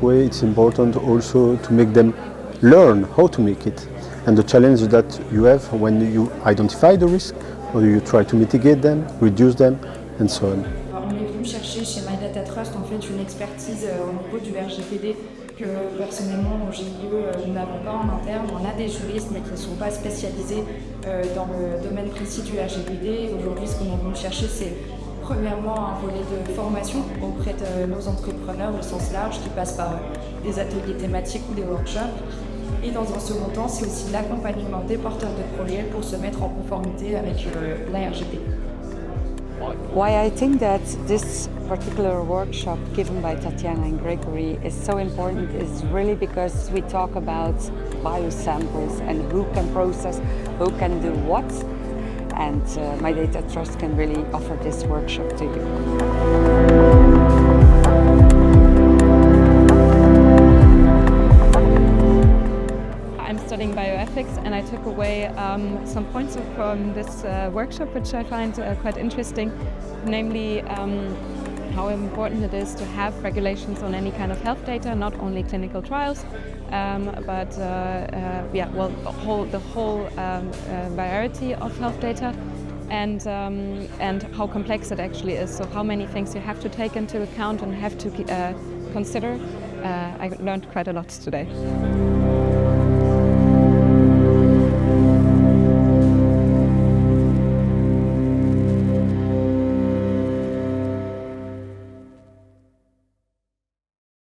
way, it's important also to make them learn how to make it. And the challenge that you have when you identify the risk, or you try to mitigate them, reduce them, and so on. On est venu chercher chez MyData-TRUST en fait une expertise au niveau du RGPD que personnellement au GIE nous n'avons pas en interne. On a des juristes mais qui ne sont pas spécialisés dans le domaine précis du RGPD. Aujourd'hui, ce qu'on est venu chercher, c'est premièrement un volet de formation auprès de nos entrepreneurs au sens large qui passe par des ateliers thématiques ou des workshops. Et dans un second temps, c'est aussi l'accompagnement des porteurs de projets pour se mettre en conformité avec la RGPD. Why I think that this particular workshop given by Tatiana and Gregory is so important is really because we talk about biosamples and who can process, who can do what, and MyData-TRUST can really offer this workshop to you. I'm studying bioethics, and I took away some points from this workshop which I find quite interesting, namely how important it is to have regulations on any kind of health data, not only clinical trials, but the whole variety of health data, and how complex it actually is. So how many things you have to take into account and have to consider. I learned quite a lot today.